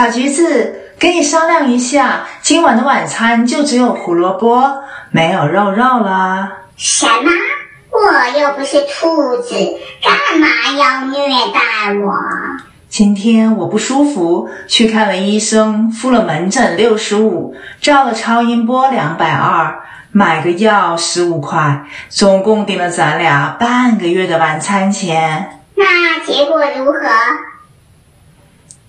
小橘子，跟你商量一下，今晚的晚餐就只有胡萝卜，没有肉了。什么？我又不是兔子，干嘛要虐待我？今天我不舒服，去看了医生，付了门诊65，照了超音波220，买个药15块，总共顶了咱俩半个月的晚餐钱。那结果如何？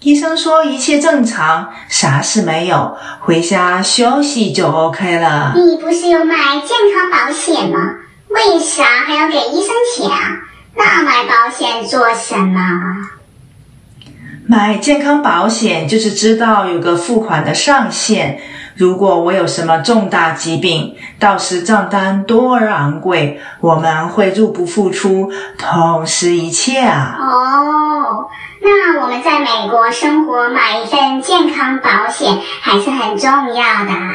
医生说一切正常，啥事没有，回家休息就 OK 了。你不是有买健康保险吗？为啥还要给医生钱啊？那买保险做什么？买健康保险就是知道有个付款的上限，如果我有什么重大疾病，到时账单多而昂贵，我们会入不敷出，痛失一切啊。哦，那我们在美国生活买一份健康保险还是很重要的啊。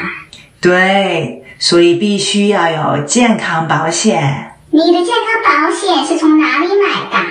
对，所以必须要有健康保险。你的健康保险是从哪里买的？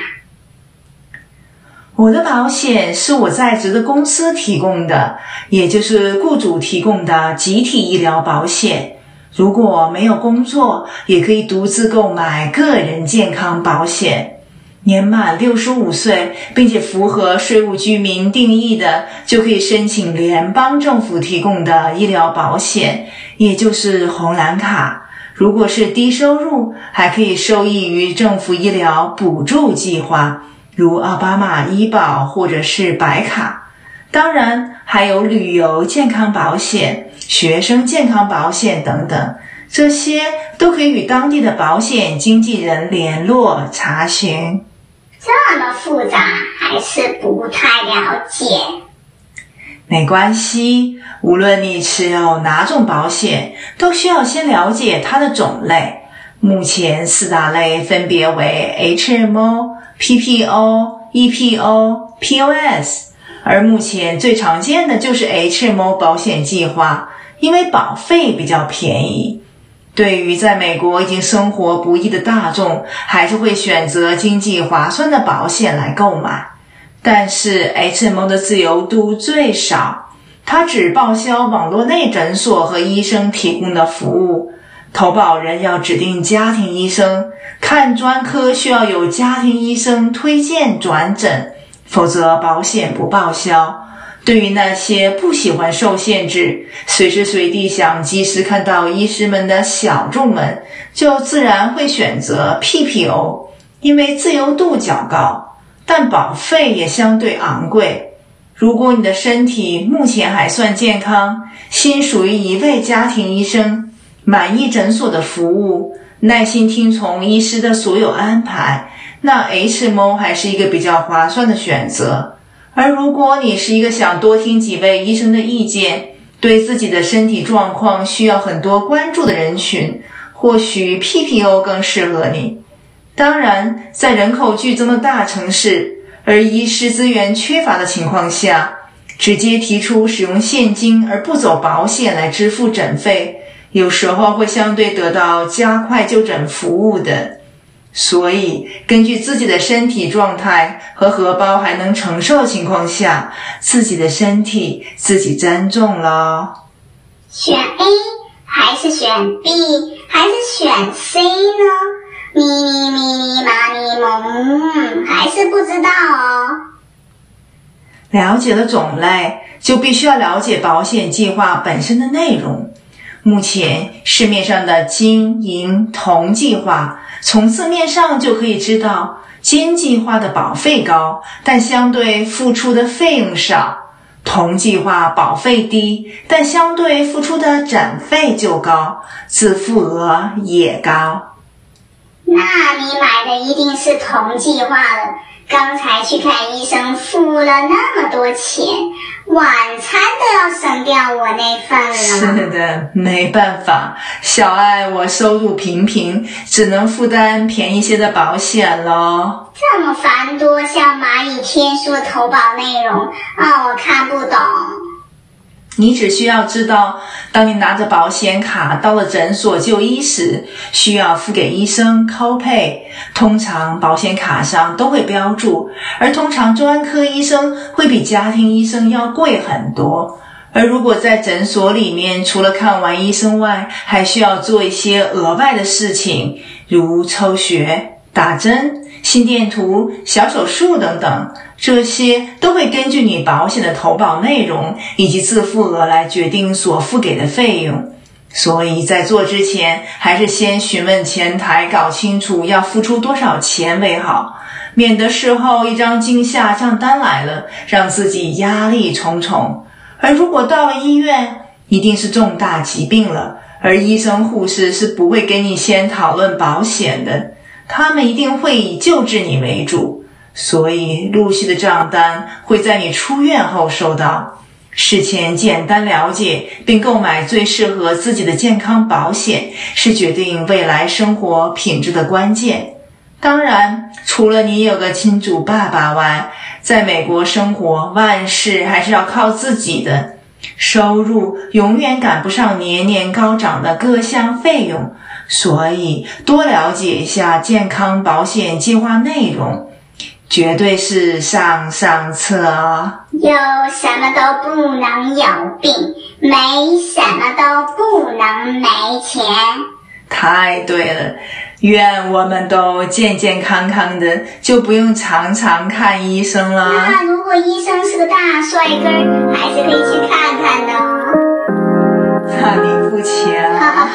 我的保险是我在职的公司提供的，也就是雇主提供的集体医疗保险。如果没有工作，也可以独自购买个人健康保险。年满65岁，并且符合税务居民定义的，就可以申请联邦政府提供的医疗保险，也就是红蓝卡。如果是低收入，还可以受益于政府医疗补助计划，如奥巴马医保或者是白卡。当然还有旅游健康保险、学生健康保险等等，这些都可以与当地的保险经纪人联络查询。这么复杂，还是不太了解。没关系，无论你持有哪种保险，都需要先了解它的种类。目前4大类分别为 HMO、PPO、EPO、POS， 而目前最常见的就是 HMO 保险计划，因为保费比较便宜。对于在美国已经生活不易的大众，还是会选择经济划算的保险来购买。但是 HMO 的自由度最少，它只报销网络内诊所和医生提供的服务，投保人要指定家庭医生，看专科需要有家庭医生推荐转诊，否则保险不报销。对于那些不喜欢受限制，随时随地想及时看到医师们的小众们，就自然会选择 PPO， 因为自由度较高，但保费也相对昂贵。如果你的身体目前还算健康，心属于一位家庭医生，满意诊所的服务，耐心听从医师的所有安排，那 HMO 还是一个比较划算的选择。而如果你是一个想多听几位医生的意见，对自己的身体状况需要很多关注的人群，或许 PPO 更适合你。当然，在人口剧增的大城市，而医师资源缺乏的情况下，直接提出使用现金而不走保险来支付诊费，有时候会相对得到加快就诊服务的。所以根据自己的身体状态和荷包还能承受的情况下，自己的身体自己珍重咯。选 A 还是选 B 还是选 C 呢？咪咪咪妈咪蒙，还是不知道哦。了解了种类，就必须要了解保险计划本身的内容。目前市面上的金、银、铜计划，从字面上就可以知道，金计划的保费高，但相对付出的费用少；铜计划保费低，但相对付出的诊费就高，自付额也高。那你买的一定是铜计划了，刚才去看医生付了那么多钱，晚餐都要省掉我那份了。是的，没办法，小爱我收入平平，只能负担便宜些的保险咯。这么繁多像蚂蚁天书的投保内容，我看不懂。你只需要知道，当你拿着保险卡到了诊所就医时，需要付给医生 copay， 通常保险卡上都会标注，而通常专科医生会比家庭医生要贵很多。而如果在诊所里面，除了看完医生外，还需要做一些额外的事情，如抽血、打针、心电图、小手术等等，这些都会根据你保险的投保内容以及自付额来决定所付给的费用。所以在做之前，还是先询问前台，搞清楚要付出多少钱为好，免得事后一张惊吓账单来了，让自己压力重重。而如果到了医院，一定是重大疾病了，而医生护士是不会跟你先讨论保险的，他们一定会以救治你为主，所以陆续的账单会在你出院后收到。事前简单了解并购买最适合自己的健康保险，是决定未来生活品质的关键。当然，除了你有个金主爸爸外，在美国生活万事还是要靠自己的，收入永远赶不上年年高涨的各项费用，所以多了解一下健康保险计划内容，绝对是上策哦。有什么都不能有病，没什么都不能没钱。太对了，愿我们都健健康康的，就不用常常看医生了。那如果医生是个大帅哥，还是可以去看看的哦。那你付钱啊。